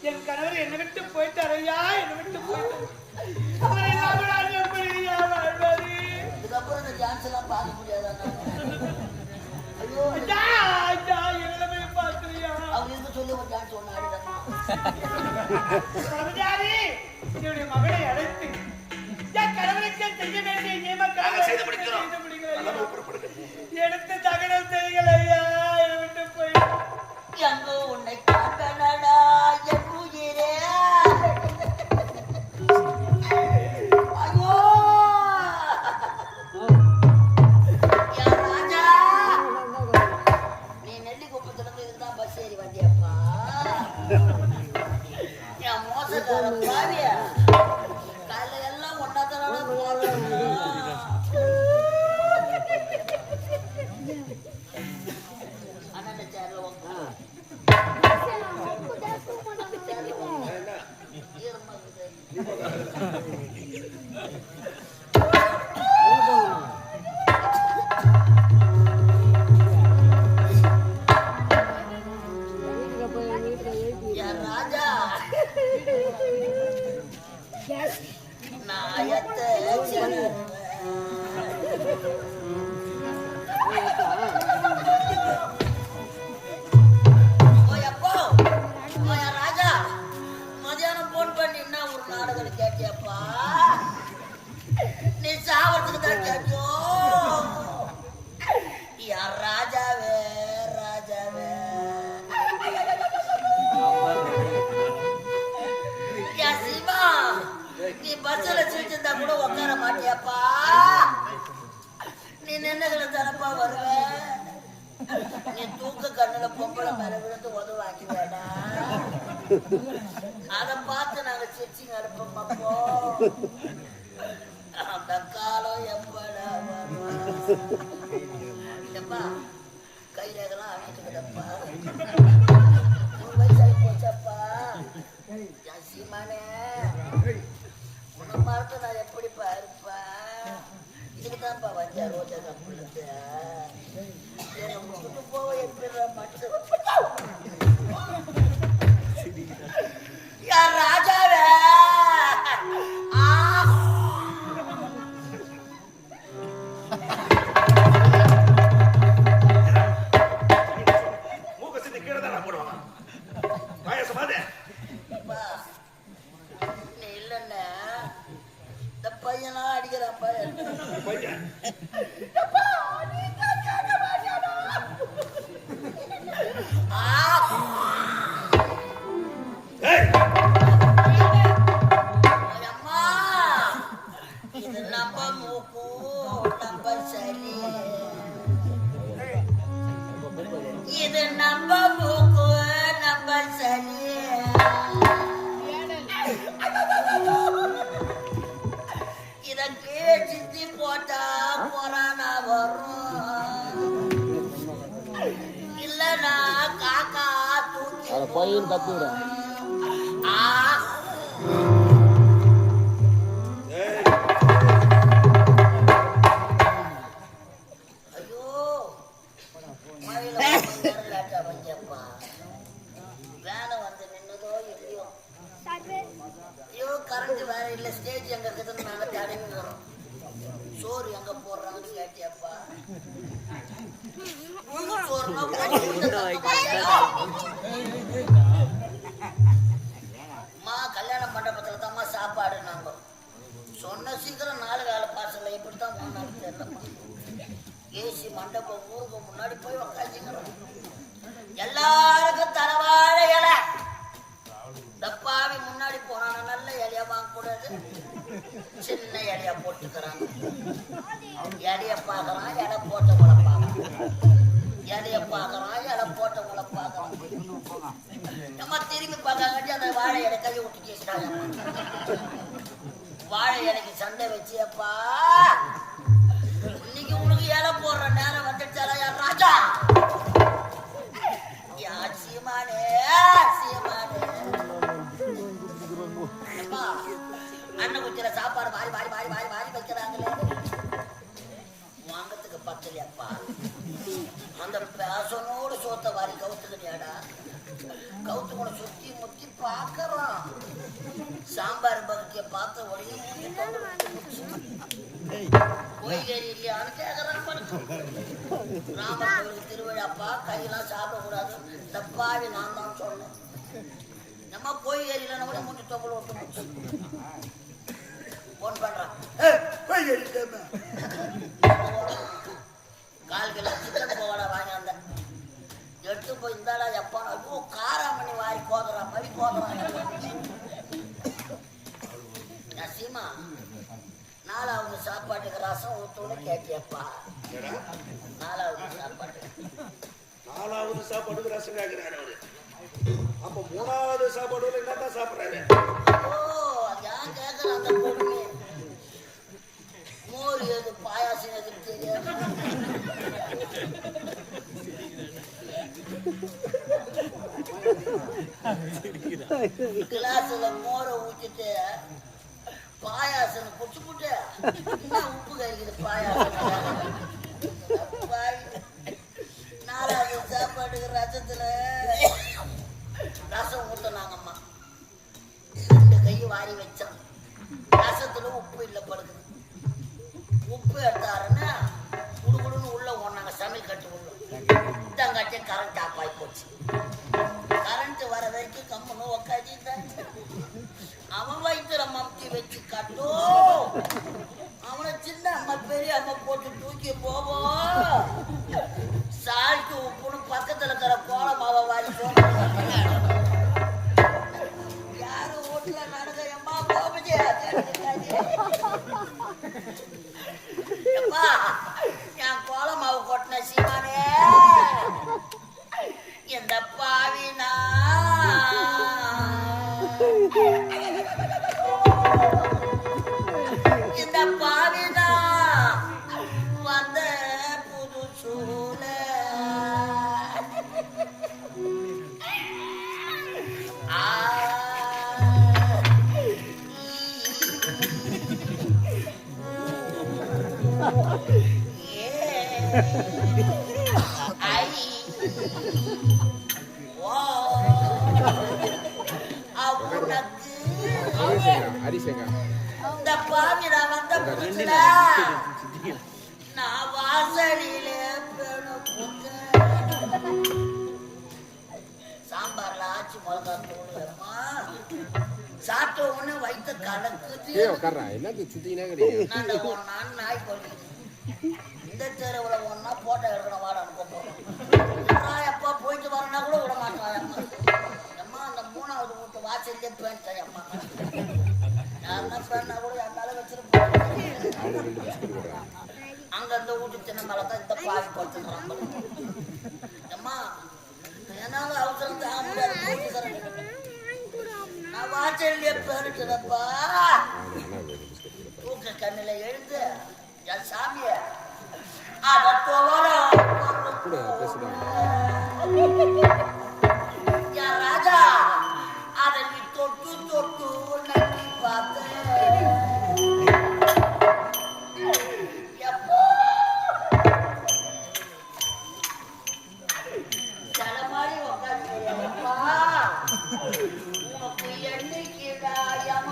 என் கணவர் என்னை விட்டு போயிட்டார் ஐயா, என்னை விட்டு போயிட்டார். அவரை இல்லாமல் எப்படி வாழ்வாரு? இதுக்கப்புறம் இந்த டான்ஸ் எல்லாம் பார்க்க முடியாதா? ஐயோ எல்லாமே பார்க்கலையா? அவங்க இருக்க சொல்லி ஒரு டான்ஸ் ஒன்று ஆடிதான். என்னுடைய மகளை அழைத்து என் கணவனுக்கு செய்ய வேண்டிய நியமங்களை செய்து முடிக்கிறோம். எடுத்து தகனம் செய்யுங்கள் ஐயா, என்னை விட்டு போய் எங்கோ உன்னை காப்பனடா என் உயிரே. ஐயோ என் ராஜா, நீ நெல்லிக்குப்பத்திலிருந்து இதுதான் பஸ் ஏறி வண்டியப்பா. என் மோசக்கார பாவியா, காலையில எல்லாம் ஒன்னாத்தான போறேன். அத பார்த்து நாங்க சிரிச்சிங்க அனுப்போம். அந்த காலம் எப்படா கைரேகெல்லாம் அணைச்சுக்கிட்டப்பா. 3 வயசாகி போச்சப்பா. சீமானே, உன்னை பார்த்து நான் எப்படிப்பா இருப்பேன்? இதுக்குதான்ப்பா வந்தா ரோஜா கம்புளுக்கு என்னை விட்டு போவ எப்படி மட்டும் யார் ராஜாவே? மூக்கசிட்டு கீழே தான் போடுவாங்க. பாயசமாதே நீ இல்லைன்னா இந்த பையனா அடிக்கிறான் பையன். இது நம்ம மூக்கு நம்ம சனி. இதற்கு சித்தி போட்டா கொரோனா வரும். இல்லனா காக்கா தூக்கி பையன் கத்துறேன். வேலை வந்து நின்னதோ இல்லையோ, ஐயோ கரண்ட் வேற இல்ல, ஸ்டேஜ் எங்க இருக்குதுன்னு நாங்க தடவி வரோம். சோறு எங்க போடுறாங்கன்னு கேட்டியப்பா. கல்யாண மண்டபத்துல தான்மா சாப்பாடு. நாங்க சொன்ன சீக்கிரம் 4 கால பாசல இப்படித்தான் 3 நாள் தெரியலம்மா. ஏசி மண்டபம் ஊருக்கு முன்னாடி போய் உக்காந்துக்கிறோம். எல்லாருக்கும் தரவாழ இலை. டப்பாவி முன்னாடி போனான நல்ல இலையா வாங்க கூடாது, சின்ன இலையா போட்டுக்கிறாங்க. இலைய பாக்குறான், இலை போட்டவங்கள பாக்குறான். இலைய பாக்குறான், இலை போட்டவங்கள பாக்குறான். நம்ம திரும்பி பார்க்காட்டி அந்த வாழை இலை கையை விட்டு கேட்டாங்க. வாழை இலைக்கு சண்டை வச்சியப்பா. இன்னைக்கு உனக்கு இலை போடுற நேரம் வந்துச்சாரா யார் ராஜா? சீமானே சீமானே, அண்ணன் குச்சில சாப்பாடு வாரி வாரி வாரி வாரி வாரி வைக்கிறாங்களே, வாங்கத்துக்கு பத்தலையாப்பா. அந்த பேசனோடு சோத்த வாரி கவுத்துக்கிறியாடா? கவுத்து கூட சுத்தி முத்தி பாக்குறான். சாம்பார் பகுதியை பார்த்த உடனே கோயிலேரி இல்லையான்னு கேக்குறான். ராமர் கோயில் திருவிழாப்பா, கையெல்லாம் சாப்பிடக்கூடாது. இந்த பாவி நான் தான் சொன்னேன். நம்ம கோயிலேரியில கூட மூச்சு தொங்கல் விட்டு போன் பண்றான். கால்களை சிக்கன் போவாடா வாங்கி வந்தேன். எடுத்து போய் இந்தாடா எப்பா ஐயோ காராமணி வாரி கோதுறா மாதிரி கோதுறான். சீமா 4வது சாப்பாட்டுக்கு ரசம் ஊத்தோன்னு கேட்டியப்பா. 4வது சாப்பாட்டுக்கு ரசம் கேட்கிறாரு அவரு. அப்ப 3வது சாப்பாடு என்னதான் சாப்பிடுறாரு? ஓ யான் கேட்கற அந்த பொண்ணு மோர் எது பாயாசம் எதுன்னு தெரியாது. கிளாஸ்ல மோரை ஊத்திட்டு பாயாசம் குடிச்சு போட்டு என்ன உப்பு கறிக்குது பாயாசம். 4வது சாப்பாட்டுக்கு ரசத்துல ரசம் ஊத்தினாங்கம்மா. 2 கை வாரி வச்சான். ரசத்துல உப்பு இல்லை படுக்குது. உப்பு எடுத்தாருன்னா குடுகுடுன்னு உள்ள ஓனாங்க. சமையல் கட்டு உள்ள இந்தாங்காட்டியே கரண்ட் ஆஃப் ஆகி போச்சு. கரண்ட் வர வரைக்கும் கம்முன்னு உக்காந்துட்டான். அவன் வயிற்றுல மம்தி வச்சு கட்டோ அவனை சின்ன அம்மா பெரிய அம்மா போட்டு தூக்கி போவோம். சால்ட்டு உப்புன்னு பக்கத்துல இருக்கிற கோலமாவை வாரி யாரும் வீட்டுல நடந்த எம்மா போகுது என் கோலமாவு கொட்டின சீமானே எந்த பாவினா இந்த பாவினா வந்த புது சூழ இந்த பாவி நான் வந்த புதுசுல நான் வாசலிலே சாம்பார்ல ஆச்சு மிளகா தூளுமா சாப்பிட்ட உடனே வயிற்று கலக்குது. நாய் கொல்லி இந்த தெருவுல ஒன்னா போட்டோ எடுக்கணும் வாடான்னு கூப்பிடுறோம். எப்பா போயிட்டு வரனா கூட விட மாட்டான். அம்மா அந்த 3வது வீட்டு வாசல்லே பேண்டேன். அம்மா யாருன்னா பேண்டா கூட என் மேல வச்சிருப்பேன். அங்க அந்த வீட்டு சின்ன மேலதான் இந்த பாவி படுத்துக்கிறான். அம்மா என்னால அவசரம் தாங்க முடியாது. நான் வாசல்லே பேருட்டுறப்பா தூக்க கண்ணில எழுந்து என் சாமிய என் ராஜா அதை நீ தொட்டு தொட்டு நம்பி பார்த்த சில மாதிரி உட்காந்துப்பா உனக்கு என்னைக்குடா யம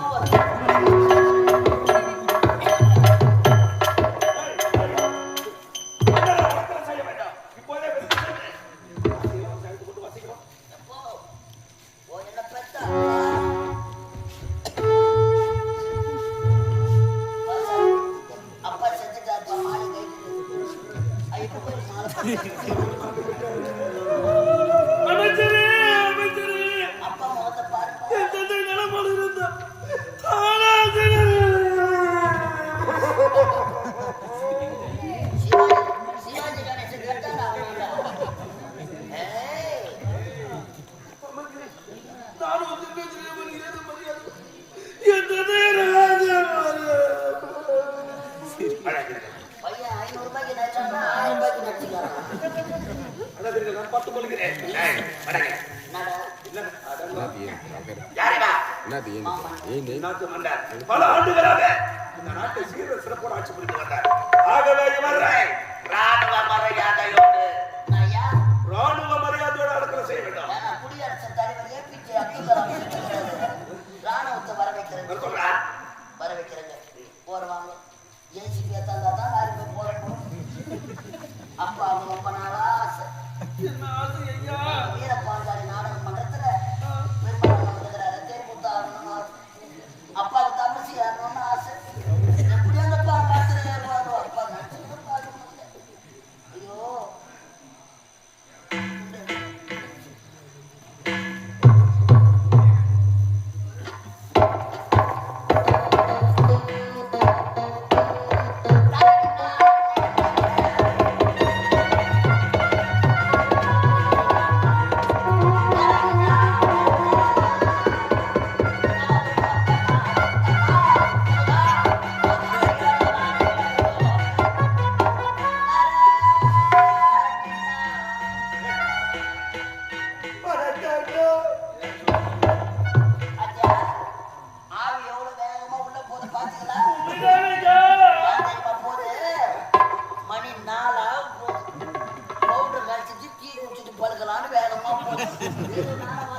பல ஆண்டுகளாக இந்த நாட்டை சீர சிறப்போடு ஆட்சி புரிந்து வந்தார். ஆகவே இவரை ராணுவ மரியாதையோடு அடக்கலை செய்ய வேண்டும். குடியரசுத் தலைவர் நானும்